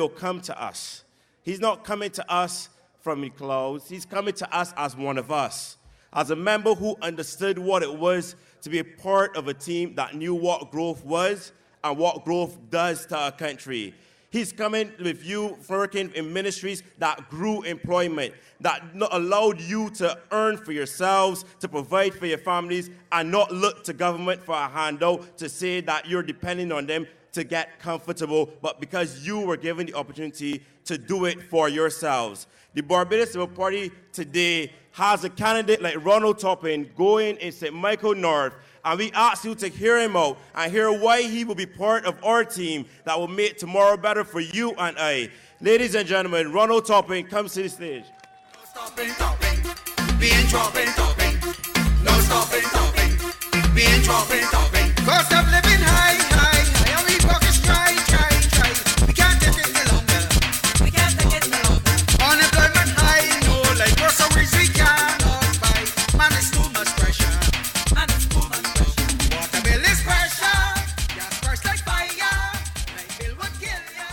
He'll come to us. He's not coming to us from the clouds. He's coming to us as one of us, as a member who understood what it was to be a part of a team that knew what growth was and what growth does to our country. He's coming with you working in ministries that grew employment, that allowed you to earn for yourselves, to provide for your families, and not look to government for a handout to say that you're depending on them to get comfortable, but because you were given the opportunity to do it for yourselves. The Barbados Civil Party today has a candidate like Ronald Toppin going in St. Michael North, and we ask you to hear him out and hear why he will be part of our team that will make tomorrow better for you and I. Ladies and gentlemen, Ronald Toppin comes to the stage. No stopping, stopping, being dropping, stopping. No stopping, stopping, being dropping, stopping. Cost of living high, high, high, and we pockets dry, dry, dry. We can't take it no longer. We can't take it no longer. Unemployment high, no, like groceries we cannot buy. Man, it's too much pressure. Man, it's too much pressure. Water bill is pressure. Gas price like fire. Light bill would kill ya.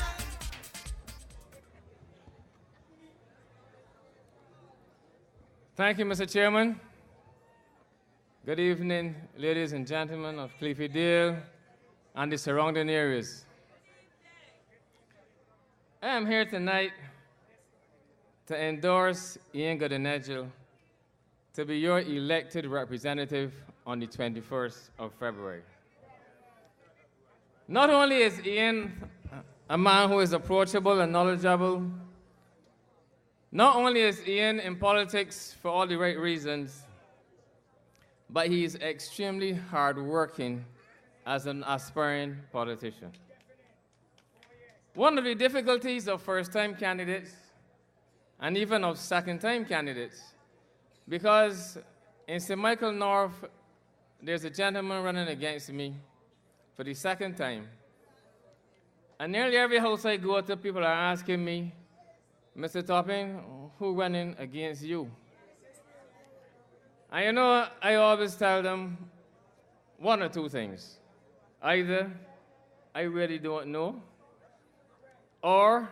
Thank you, Mr. Chairman. Good evening, ladies and gentlemen of Cliffydale and the surrounding areas. I am here tonight to endorse Ian Goodinegil to be your elected representative on the 21st of February. Not only is Ian a man who is approachable and knowledgeable, not only is Ian in politics for all the right reasons, but he is extremely hardworking as an aspiring politician. One of the difficulties of first-time candidates, and even of second-time candidates, because in St. Michael North, there's a gentleman running against me for the second time. And nearly every house I go to, people are asking me, Mr. Toppin, who running against you? And you know, I always tell them one or two things. Either I really don't know, or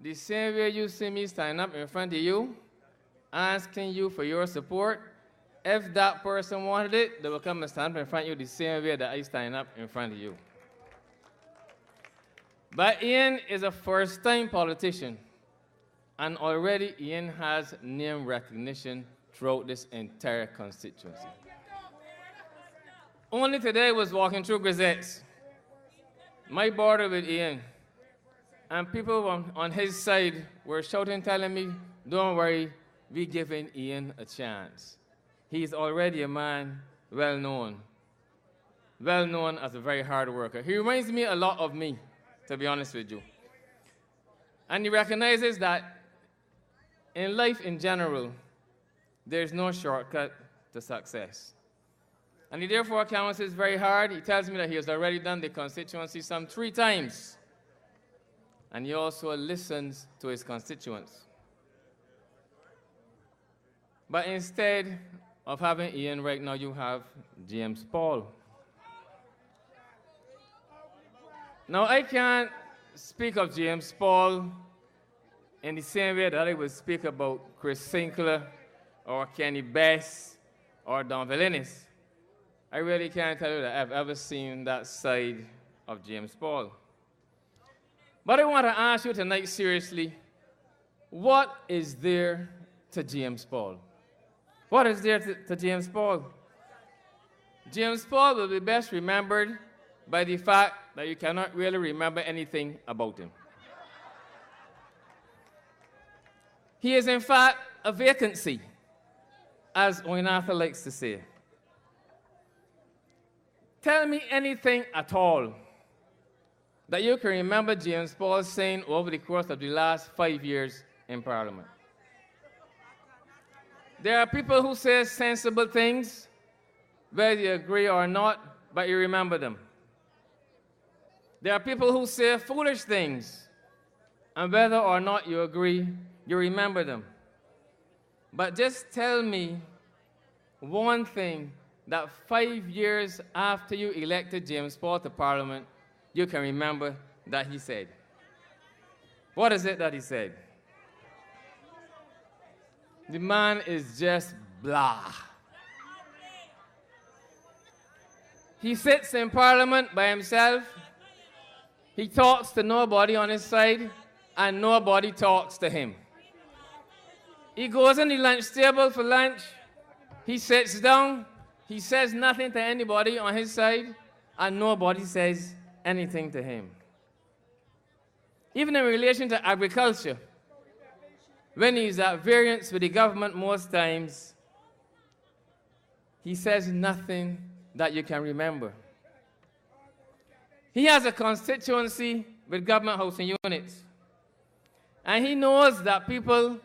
the same way you see me stand up in front of you, asking you for your support, if that person wanted it, they will come and stand up in front of you the same way that I stand up in front of you. But Ian is a first-time politician, and already Ian has name recognition throughout this entire constituency. Only today I was walking through Grisette's, my border with Ian, and people on his side were shouting, telling me, don't worry, we're giving Ian a chance. He's already a man well known as a very hard worker. He reminds me a lot of me, to be honest with you. And he recognizes that in life in general, there's no shortcut to success. And he therefore canvasses very hard. He tells me that he has already done the constituency some 3 times. And he also listens to his constituents. But instead of having Ian right now, you have James Paul. Now, I can't speak of James Paul in the same way that I would speak about Chris Sinclair or Kenny Bess or Don Velinis. I really can't tell you that I've ever seen that side of James Paul. But I want to ask you tonight seriously, what is there to James Paul? What is there to James Paul? James Paul will be best remembered by the fact that you cannot really remember anything about him. He is, in fact, a vacancy, as Oinatha likes to say. Tell me anything at all that you can remember James Paul saying over the course of the last 5 years in Parliament. There are people who say sensible things, whether you agree or not, but you remember them. There are people who say foolish things, and whether or not you agree, you remember them. But just tell me one thing that 5 years after you elected James Paul to Parliament, you can remember that he said. What is it that he said? The man is just blah. He sits in Parliament by himself. He talks to nobody on his side, and nobody talks to him. He goes in the lunch table for lunch. He sits down. He says nothing to anybody on his side, and nobody says anything to him. Even in relation to agriculture, when he's at variance with the government most times, he says nothing that you can remember. He has a constituency with government housing units. And he knows that people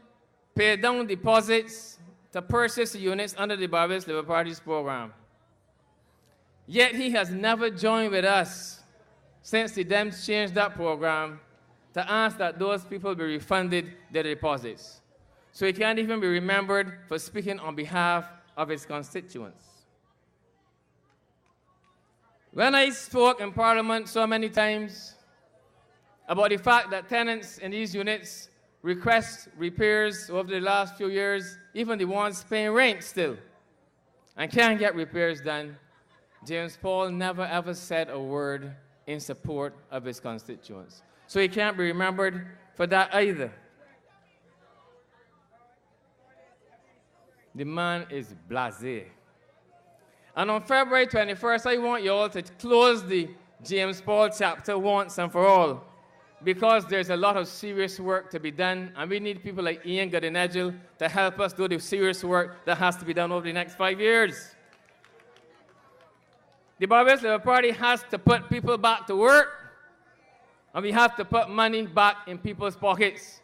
pay down deposits to purchase the units under the Barbados Labour Party's program. Yet he has never joined with us since the Dems changed that program to ask that those people be refunded their deposits. So he can't even be remembered for speaking on behalf of his constituents. When I spoke in Parliament so many times about the fact that tenants in these units request repairs over the last few years, even the ones paying rent still, and can't get repairs done, James Paul never ever said a word in support of his constituents. So he can't be remembered for that either. The man is blasé. And on February 21st, I want you all to close the James Paul chapter once and for all, because there's a lot of serious work to be done, and we need people like Ian Godinegil to help us do the serious work that has to be done over the next 5 years. The Barbados Labour Party has to put people back to work, and we have to put money back in people's pockets.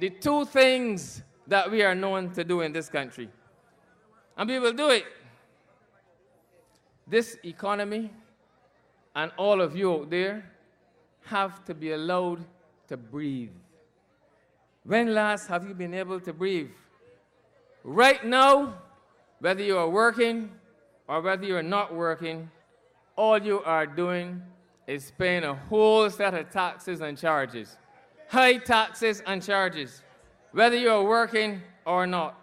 The two things that we are known to do in this country. And we will do it. This economy and all of you out there have to be allowed to breathe. When last have you been able to breathe? Right now, whether you are working or whether you are not working, all you are doing is paying a whole set of taxes and charges. High taxes and charges, whether you are working or not.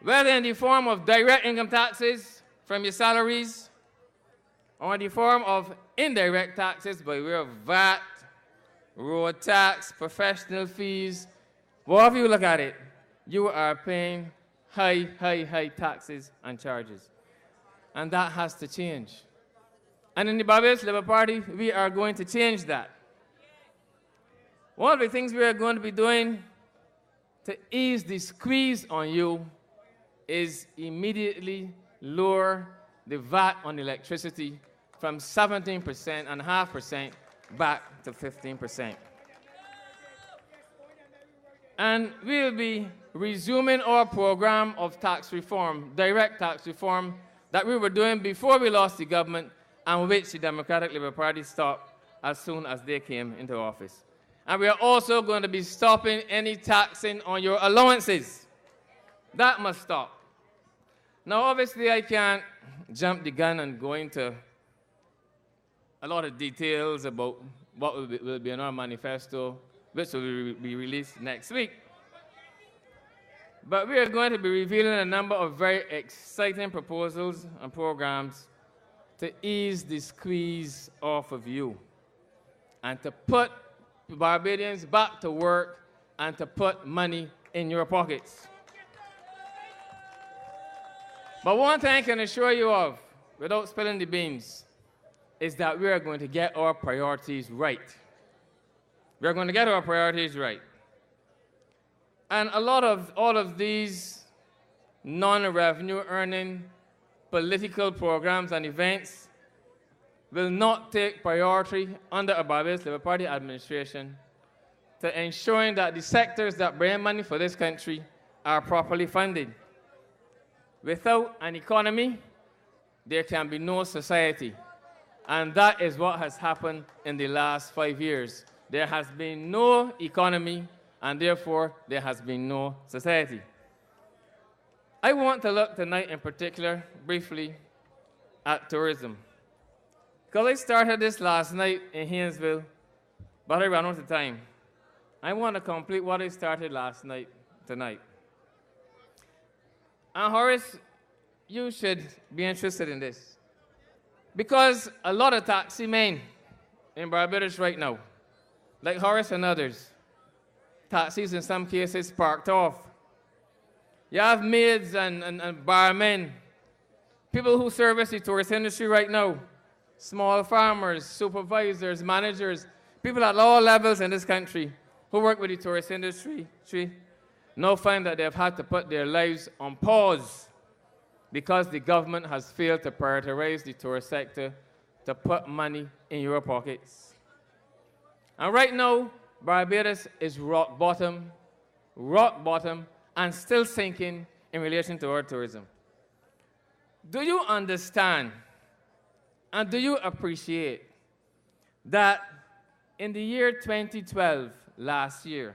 Whether in the form of direct income taxes from your salaries, or in the form of indirect taxes by way of VAT, road tax, professional fees, whatever you look at it, you are paying high taxes and charges. And that has to change. And in the Barbados Labour Party, we are going to change that. One of the things we are going to be doing to ease the squeeze on you is immediately lower the VAT on electricity from 17.5% back to 15%. And we'll be resuming our program of tax reform, direct tax reform, that we were doing before we lost the government and which the Democratic Labour Party stopped as soon as they came into office. And we are also going to be stopping any taxing on your allowances. That must stop. Now, obviously, I can't jump the gun and go into a lot of details about what will be in our manifesto, which will be released next week. But we are going to be revealing a number of very exciting proposals and programs to ease the squeeze off of you and to put Barbadians back to work and to put money in your pockets. But one thing I can assure you of, without spilling the beans, is that we are going to get our priorities right. We are going to get our priorities right. And a lot of all of these non-revenue earning political programs and events will not take priority under a Barbados Labour Party administration to ensuring that the sectors that bring money for this country are properly funded. Without an economy, there can be no society. And that is what has happened in the last 5 years. There has been no economy, and therefore there has been no society. I want to look tonight in particular, briefly, at tourism. Because I started this last night in Haynesville But I ran out of time. I want to complete what I started tonight. And Horace, you should be interested in this. Because a lot of taxi men in Barbados right now, like Horace and others, taxis in some cases parked off. You have maids and barmen, people who service the tourist industry right now, small farmers, supervisors, managers, people at all levels in this country who work with the tourist industry now find that they've had to put their lives on pause because the government has failed to prioritize the tourist sector to put money in your pockets. And right now, Barbados is rock bottom, and still sinking in relation to our tourism. Do you understand and do you appreciate that in the year 2012, last year,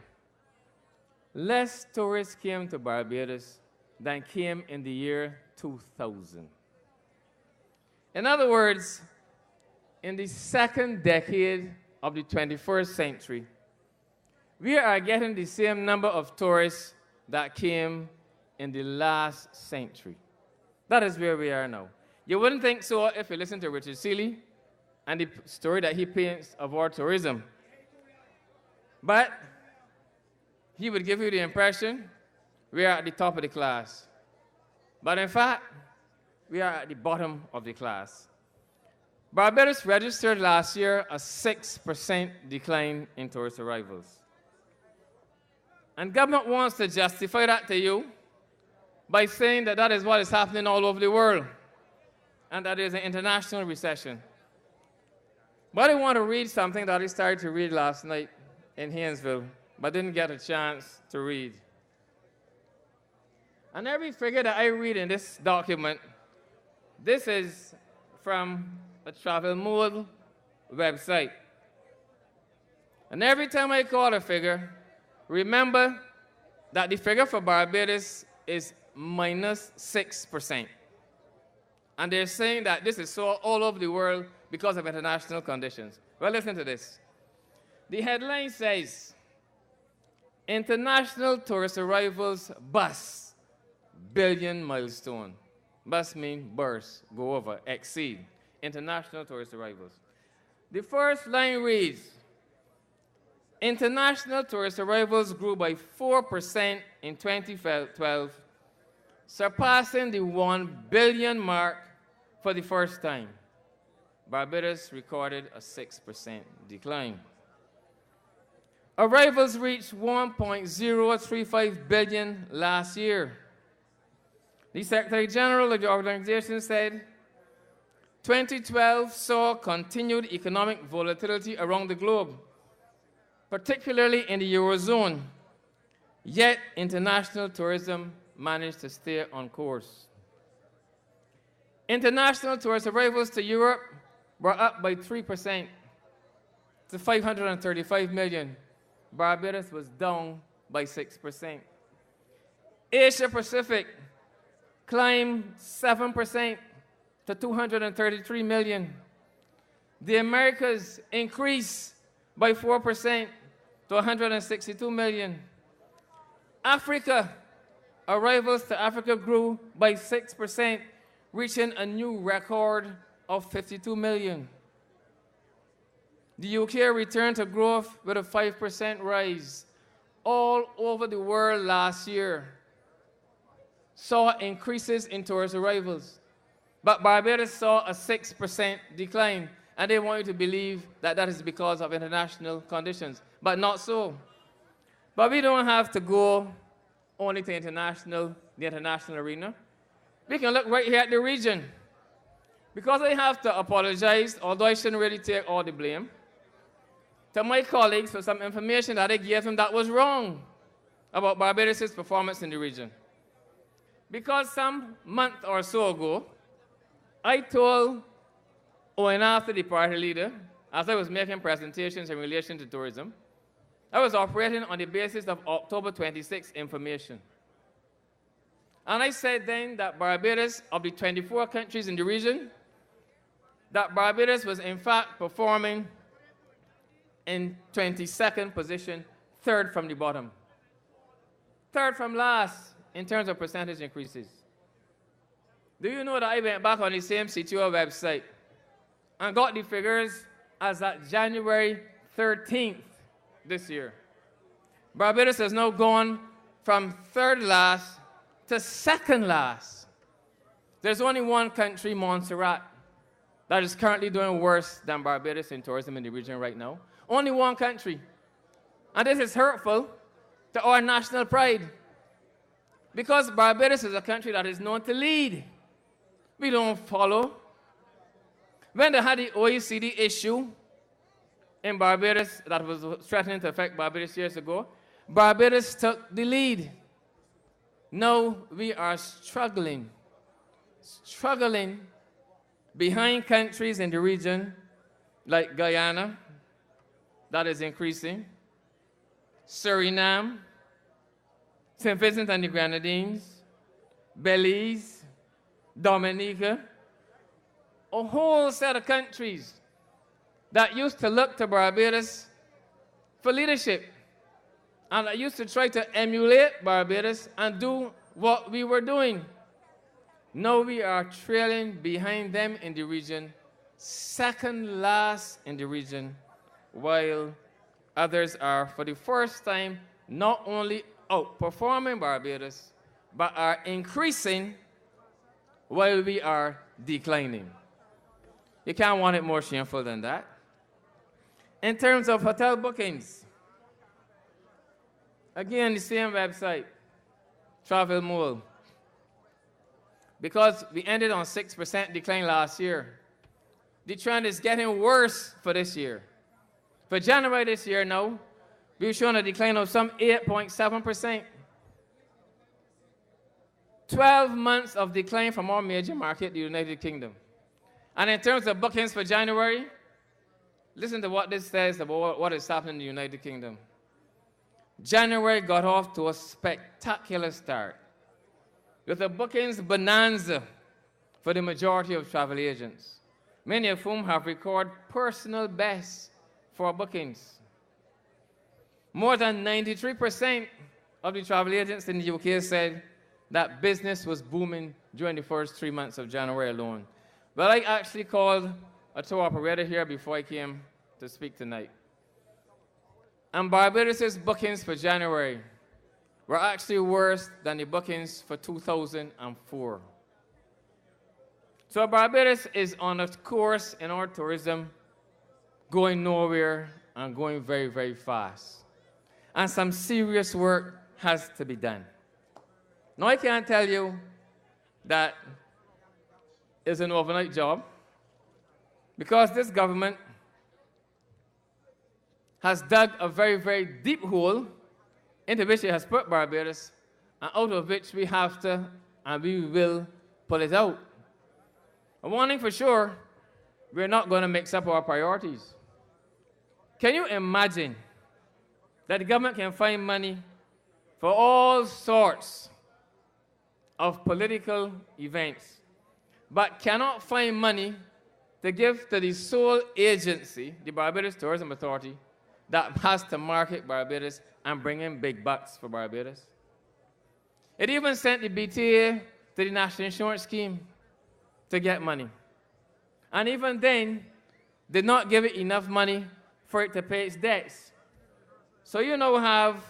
less tourists came to Barbados than came in the year 2000? In other words, in the second decade of the 21st century, we are getting the same number of tourists that came in the last century. That is where we are now. You wouldn't think so if you listen to Richard Seeley and the story that he paints of our tourism. But he would give you the impression we are at the top of the class. But in fact, we are at the bottom of the class. Barbados registered last year a 6% decline in tourist arrivals. And government wants to justify that to you by saying that that is what is happening all over the world and that there's an international recession. But I want to read something that I started to read last night in Haynesville, but didn't get a chance to read. And every figure that I read in this document, this is from a Travel Mode website. And every time I call a figure, remember that the figure for Barbados is minus 6%. And they're saying that this is so all over the world because of international conditions. Well, listen to this. The headline says, International tourist arrivals bust billion milestone. Bust means burst, go over, exceed. International tourist arrivals. The first line reads, international tourist arrivals grew by 4% in 2012, surpassing the 1 billion mark for the first time. Barbados recorded a 6% decline. Arrivals reached 1.035 billion last year. The Secretary General of the organization said, 2012 saw continued economic volatility around the globe, particularly in the Eurozone, yet international tourism managed to stay on course. International tourist arrivals to Europe were up by 3% to 535 million. Barbados was down by 6%. Asia Pacific climbed 7% to 233 million. The Americas increased by 4% to 162 million. Africa, arrivals to Africa grew by 6%, reaching a new record of 52 million. The UK returned to growth with a 5% rise. All over the world last year saw increases in tourist arrivals. But Barbados saw a 6% decline, and they want you to believe that that is because of international conditions. But not so. But we don't have to go only to the international arena. We can look right here at the region. Because I have to apologize, although I shouldn't really take all the blame, to my colleagues for some information that I gave them that was wrong about Barbados' performance in the region. Because some month or so ago, I told Owen after the party leader, as I was making presentations in relation to tourism, I was operating on the basis of October 26 information. And I said then that Barbados, of the 24 countries in the region, that Barbados was in fact performing in 22nd position, third from the bottom. Third from last in terms of percentage increases. Do you know that I went back on the same CTO website and got the figures as at January 13th this year? Barbados has now gone from third last to second last. There's only one country, Montserrat, that is currently doing worse than Barbados in tourism in the region right now. Only one country. And this is hurtful to our national pride, because Barbados is a country that is known to lead. We don't follow. When they had the OECD issue in Barbados that was threatening to affect Barbados years ago, Barbados took the lead. Now we are struggling behind countries in the region like Guyana, that is increasing, Suriname, St. Vincent and the Grenadines, Belize, Dominica, a whole set of countries that used to look to Barbados for leadership and that used to try to emulate Barbados and do what we were doing. Now we are trailing behind them in the region, second last in the region, while others are, for the first time, not only outperforming Barbados, but are increasing while we are declining. You can't want it more shameful than that. In terms of hotel bookings, again, the same website, Travel Mole. Because we ended on 6% decline last year, the trend is getting worse for this year. For January this year now, we've shown a decline of some 8.7%. 12 months of decline from our major market, the United Kingdom. And in terms of bookings for January, listen to what this says about what is happening in the United Kingdom. January got off to a spectacular start, with a bookings bonanza for the majority of travel agents, many of whom have recorded personal bests for bookings. More than 93% of the travel agents in the UK said that business was booming during the first 3 months of January alone. But I actually called a tour operator here before I came to speak tonight. And Barbados' bookings for January were actually worse than the bookings for 2004. So Barbados is on a course in our tourism going nowhere and going very, very fast. And some serious work has to be done. Now, I can't tell you that it's an overnight job, because this government has dug a very, very deep hole into which it has put Barbados, and out of which we have to and we will pull it out. And one thing for sure, we're not going to mix up our priorities. Can you imagine that the government can find money for all sorts of political events, but cannot find money to give to the sole agency, the Barbados Tourism Authority, that has to market Barbados and bring in big bucks for Barbados? It even sent the BTA to the National Insurance Scheme to get money. And even then, did not give it enough money for it to pay its debts. So you now have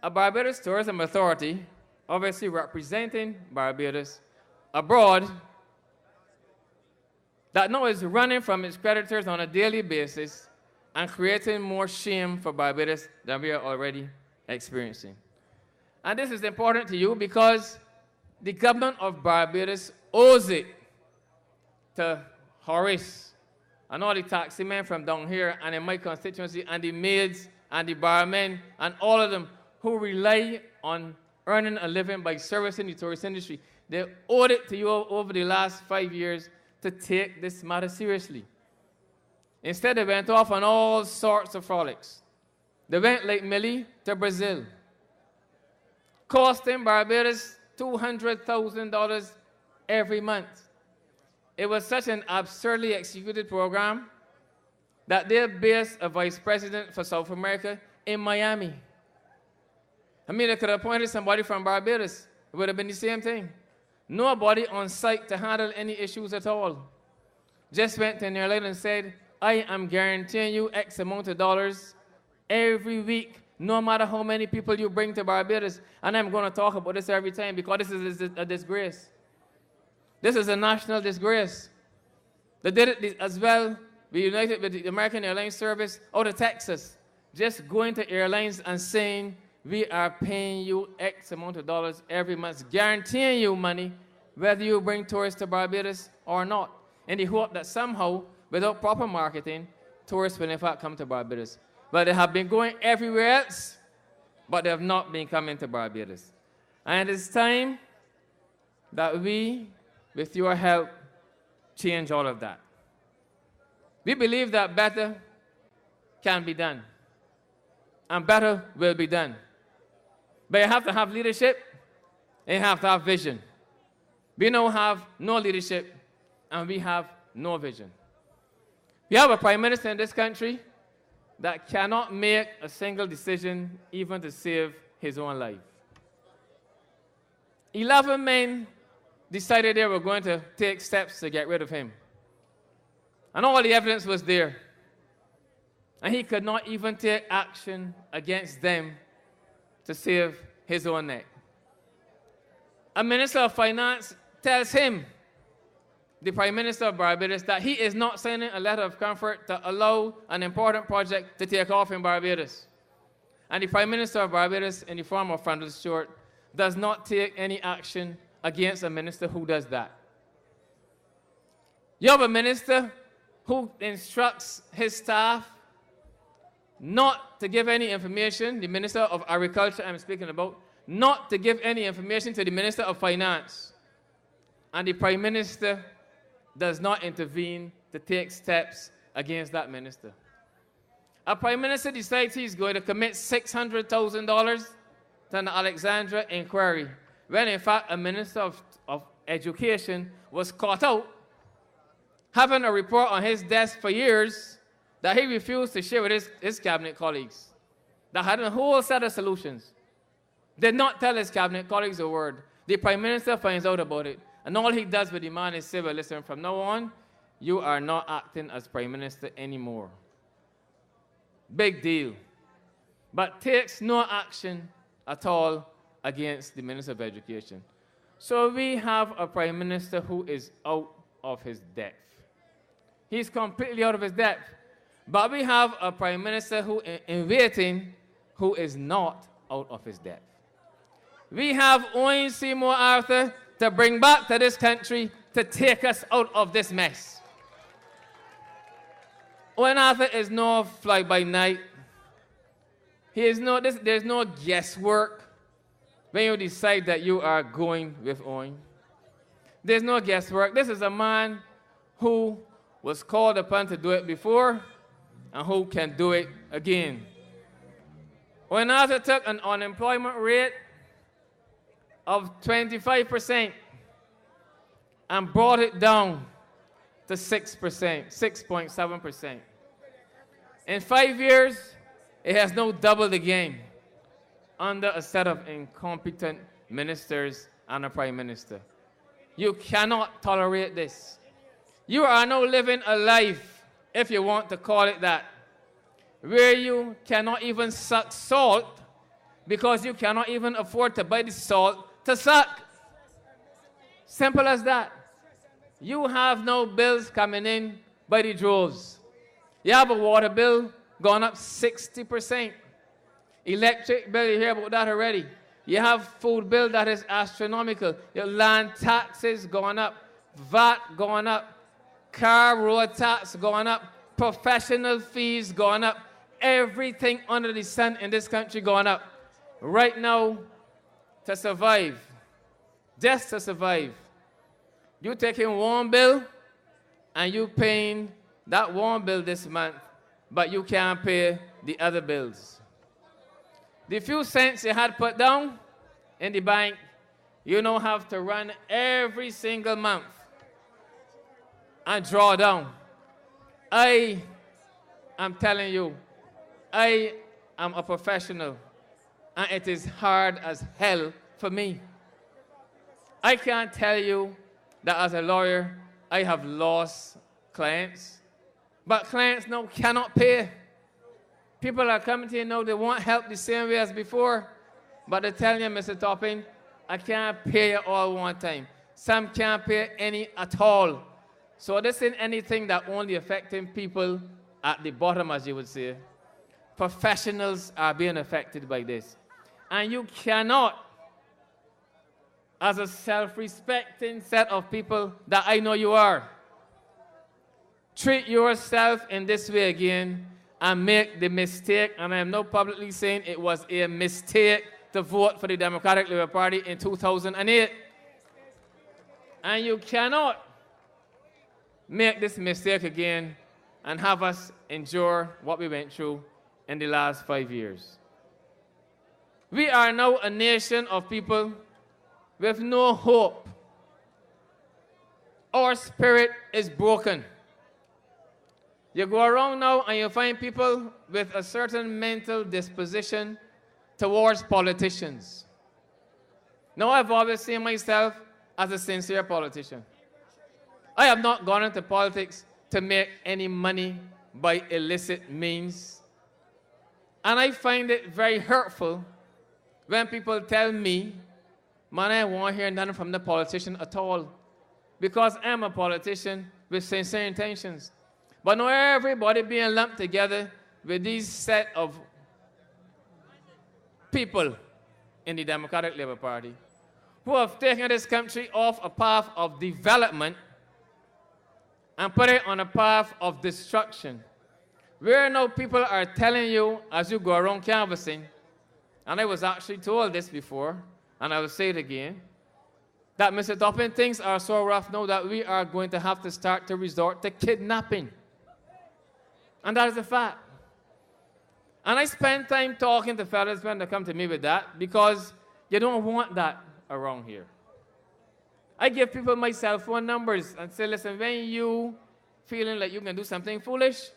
a Barbados Tourism Authority, obviously representing Barbados abroad, that now is running from its creditors on a daily basis and creating more shame for Barbados than we are already experiencing. And this is important to you because the government of Barbados owes it to Horace and all the taxi men from down here and in my constituency and the maids and the barmen and all of them who rely on earning a living by servicing the tourist industry. They owed it to you over the last 5 years to take this matter seriously. Instead, they went off on all sorts of frolics. They went like Millie to Brazil, costing Barbados $200,000 every month. It was such an absurdly executed program. that they based a vice president for South America in Miami. I mean, they could have appointed somebody from Barbados. It would have been the same thing. Nobody on site to handle any issues at all. Just went to an airline and said, I am guaranteeing you X amount of dollars every week, no matter how many people you bring to Barbados. And I'm going to talk about this every time because this is a disgrace. This is a national disgrace. They did it as well. We united with the American Airlines Service out of Texas, just going to airlines and saying, we are paying you X amount of dollars every month, guaranteeing you money, whether you bring tourists to Barbados or not, in the hope that somehow, without proper marketing, tourists will in fact come to Barbados. But they have been going everywhere else, but they have not been coming to Barbados. And it's time that we, with your help, change all of that. We believe that better can be done, and better will be done. But you have to have leadership, and you have to have vision. We now have no leadership, and we have no vision. We have a prime minister in this country that cannot make a single decision even to save his own life. 11 men decided they were going to take steps to get rid of him. And all the evidence was there. And he could not even take action against them to save his own neck. A minister of finance tells him, the Prime Minister of Barbados, that he is not signing a letter of comfort to allow an important project to take off in Barbados. And the Prime Minister of Barbados, in the form of Ronald Toppin, does not take any action against a minister who does that. You have a minister who instructs his staff not to give any information, the Minister of Agriculture I'm speaking about, not to give any information to the Minister of Finance. And the Prime Minister does not intervene to take steps against that minister. A Prime Minister decides he's going to commit $600,000 to an Alexandria inquiry, when in fact a Minister of Education was caught out having a report on his desk for years that he refused to share with his cabinet colleagues, that had a whole set of solutions. Did not tell his cabinet colleagues a word. The Prime Minister finds out about it, and all he does with the man is say, well, listen, from now on, you are not acting as Prime Minister anymore. Big deal. But takes no action at all against the Minister of Education. So we have a Prime Minister who is out of his depth. He's completely out of his depth. But we have a Prime Minister who in waiting who is not out of his depth. We have Owen Seymour Arthur to bring back to this country to take us out of this mess. Owen Arthur is no fly-by-night. There's no guesswork when you decide that you are going with Owen. There's no guesswork. This is a man who was called upon to do it before and who can do it again. Owen Arthur took an unemployment rate of 25% and brought it down to 6%, 6.7%. In 5 years, it has now doubled again under a set of incompetent ministers and a prime minister. You cannot tolerate this. You are now living a life, if you want to call it that, where you cannot even suck salt because you cannot even afford to buy the salt to suck. Simple as that. You have no bills coming in by the droves. You have a water bill gone up 60%. Electric bill, you hear about that already. You have food bill that is astronomical. Your land taxes going up, VAT going up, car road tax going up, professional fees going up, everything under the sun in this country going up. Right now, to survive, just to survive, you taking one bill and you paying that one bill this month, but you can't pay the other bills. The few cents you had put down in the bank, you now have to run every single month and draw down. I I'm telling you, I am a professional, and it is hard as hell for me. I can't tell you that as a lawyer, I have lost clients, but clients now cannot pay. People are coming to you now, they want help the same way as before, but they're telling you, Mr. Toppin, I can't pay you all one time. Some can't pay any at all. So this isn't anything that only affecting people at the bottom, as you would say. Professionals are being affected by this. And you cannot, as a self-respecting set of people that I know you are, treat yourself in this way again and make the mistake, and I am now publicly saying it was a mistake to vote for the Democratic Labour Party in 2008. And you cannot make this mistake again and have us endure what we went through in the last 5 years. We are now a nation of people with no hope. Our spirit is broken. You go around now and you find people with a certain mental disposition towards politicians. Now, I've always seen myself as a sincere politician. I have not gone into politics to make any money by illicit means. And I find it very hurtful when people tell me, man, I won't hear nothing from the politician at all, because I'm a politician with sincere intentions. But now everybody being lumped together with these set of people in the Democratic Labour Party who have taken this country off a path of development and put it on a path of destruction. Where now people are telling you as you go around canvassing, and I was actually told this before, and I will say it again, that Mr. Toppin, things are so rough now that we are going to have to start to resort to kidnapping. And that is a fact. And I spend time talking to fellas when they come to me with that, because you don't want that around here. I give people my cell phone numbers and say, listen, when you feeling like you can do something foolish,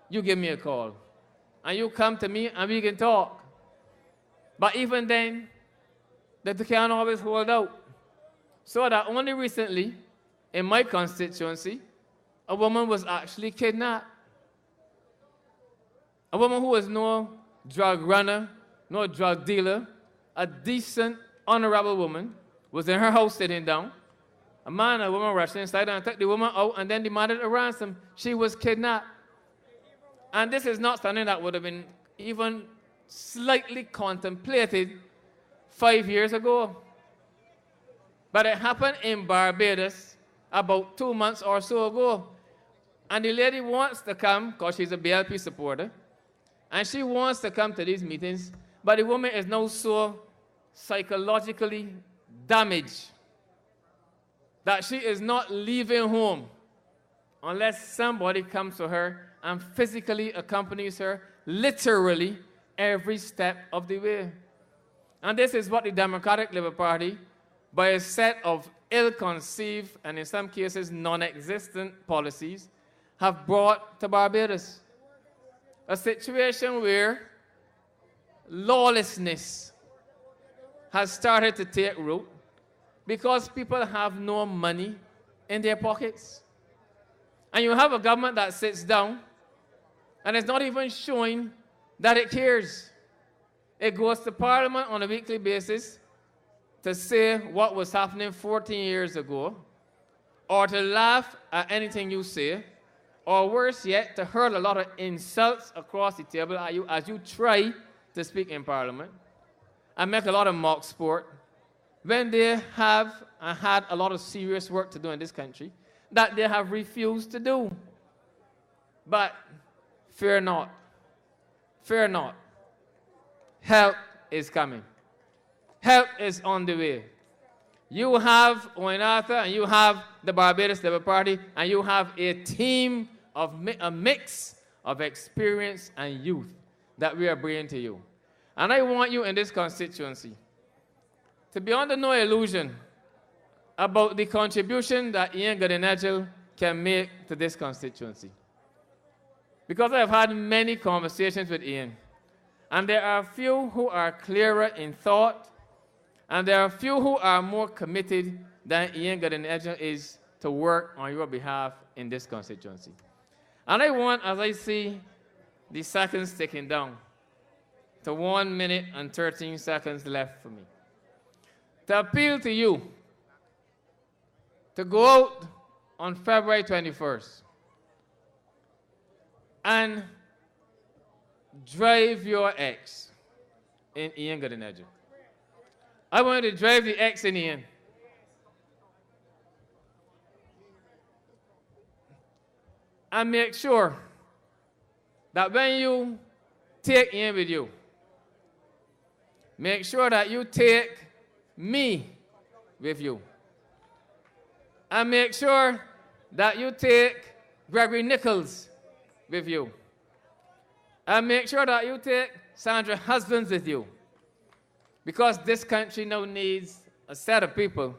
you give me a call. And you come to me and we can talk. But even then, they can't always hold out. So that only recently, in my constituency, a woman was actually kidnapped. A woman who was no drug runner, no drug dealer, a decent, honorable woman, was in her house sitting down. A man and a woman rushed inside and took the woman out and then demanded a ransom. She was kidnapped. And this is not something that would have been even slightly contemplated 5 years ago. But it happened in Barbados about 2 months or so ago. And the lady wants to come, because she's a BLP supporter, and she wants to come to these meetings, but the woman is now so psychologically damaged that she is not leaving home unless somebody comes to her and physically accompanies her, literally, every step of the way. And this is what the Democratic Labour Party, by a set of ill-conceived and in some cases non-existent policies, have brought to Barbados. A situation where lawlessness has started to take root because people have no money in their pockets. And you have a government that sits down and is not even showing that it cares. It goes to Parliament on a weekly basis to say what was happening 14 years ago, or to laugh at anything you say, or worse yet, to hurl a lot of insults across the table at you as you try to speak in Parliament, and make a lot of mock sport, when they have and had a lot of serious work to do in this country that they have refused to do. But fear not. Fear not. Help is coming. Help is on the way. You have Owen Arthur, and you have the Barbados Labour Party, and you have a team of a mix of experience and youth that we are bringing to you. And I want you in this constituency to be under no illusion about the contribution that Ian Gardinagel can make to this constituency. because I've had many conversations with Ian, and there are few who are clearer in thought, and there are few who are more committed than Ian Gadenedja is to work on your behalf in this constituency. And I want, as I see the seconds ticking down to 1 minute and 13 seconds left for me, to appeal to you to go out on February 21st and drive your ex in Ian Gadenedja. I want you to drive the ex in Ian. And make sure that when you take Ian with you, make sure that you take me with you. And make sure that you take Gregory Nichols with you. And make sure that you take Sandra Husbands with you. Because this country now needs a set of people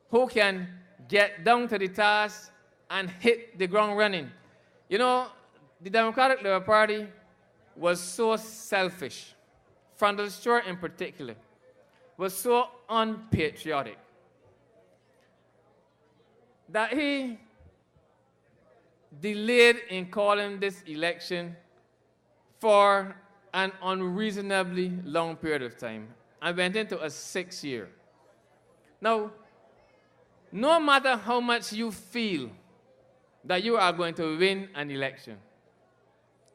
who can get down to the task and hit the ground running. You know, the Democratic Labour Party was so selfish, Ronald Stewart in particular, was so unpatriotic, that he delayed in calling this election for an unreasonably long period of time and went into a 6th year. Now, no matter how much you feel that you are going to win an election,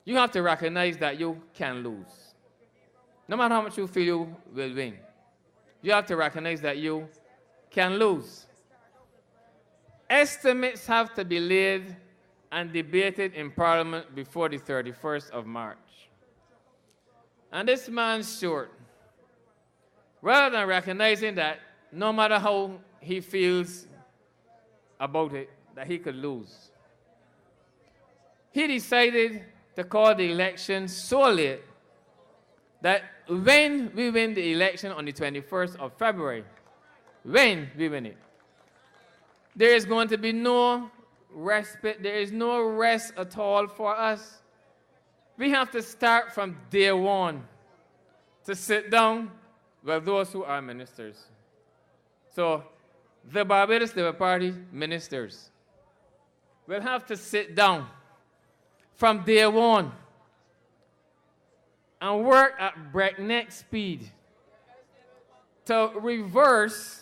you have to recognize that you can lose. No matter how much you feel you will win, you have to recognize that you can lose. Estimates have to be laid and debated in Parliament before the 31st of March. And this man Stewart, rather than recognizing that no matter how he feels about it, that he could lose, he decided to call the election so late that when we win the election on the 21st of February, when we win it, there is going to be no respite, there is no rest at all for us. We have to start from day one to sit down with those who are ministers. So the Barbados Labour Party ministers will have to sit down from day one and work at breakneck speed to reverse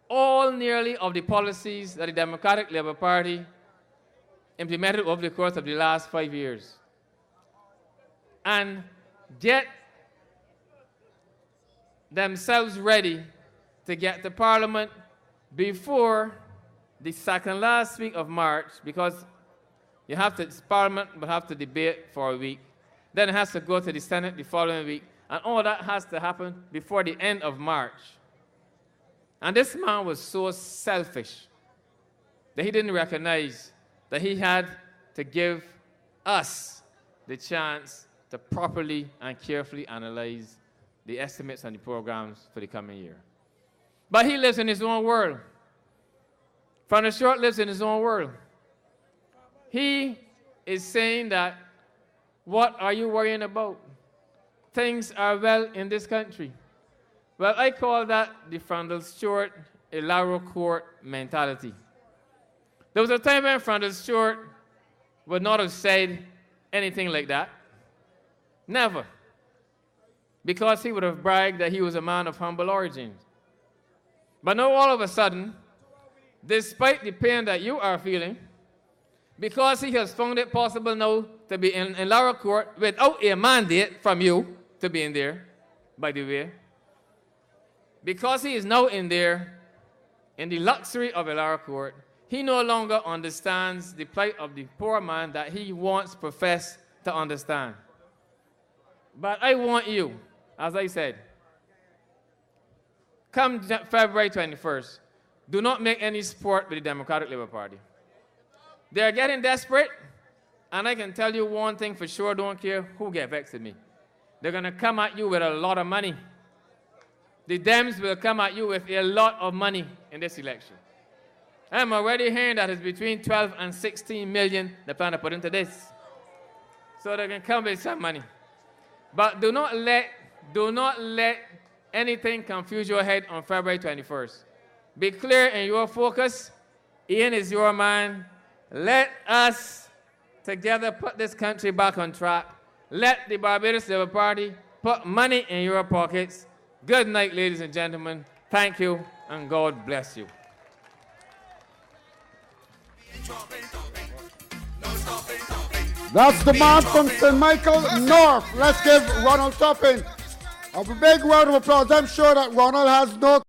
all nearly of the policies that the Democratic Labour Party implemented over the course of the last 5 years, and get themselves ready to get to Parliament before the second last week of March, because Parliament will have to debate for a week. Then it has to go to the Senate the following week. And all that has to happen before the end of March. And this man was so selfish that he didn't recognize that he had to give us the chance to properly and carefully analyze the estimates and the programs for the coming year. But he lives in his own world. Ronald Stewart lives in his own world. He is saying that, what are you worrying about? Things are well in this country. Well, I call that the Ronald Stewart Ilaro Court mentality. There was a time when Ronald Stewart would not have said anything like that. Never. Because he would have bragged that he was a man of humble origins. But now all of a sudden, despite the pain that you are feeling, because he has found it possible now to be in Lara Court without a mandate from you to be in there, by the way, because he is now in there in the luxury of Lara Court, he no longer understands the plight of the poor man that he once professed to understand. But I want you, as I said, come February 21st, do not make any sport with the Democratic Labour Party. They're getting desperate, and I can tell you one thing for sure, don't care who gets vexed with me. They're going to come at you with a lot of money. The Dems will come at you with a lot of money in this election. I'm already hearing that it's between 12 and 16 million they plan to put into this. so they can come with some money. But do not let anything confuse your head on February 21st. Be clear in your focus. Ian is your man. Let us together put this country back on track. Let the Barbados Labour Party put money in your pockets. Good night, ladies and gentlemen. Thank you, and God bless you. That's the man from St. Michael North. Let's give Ronald Toppin a big round of applause. I'm sure that Ronald has no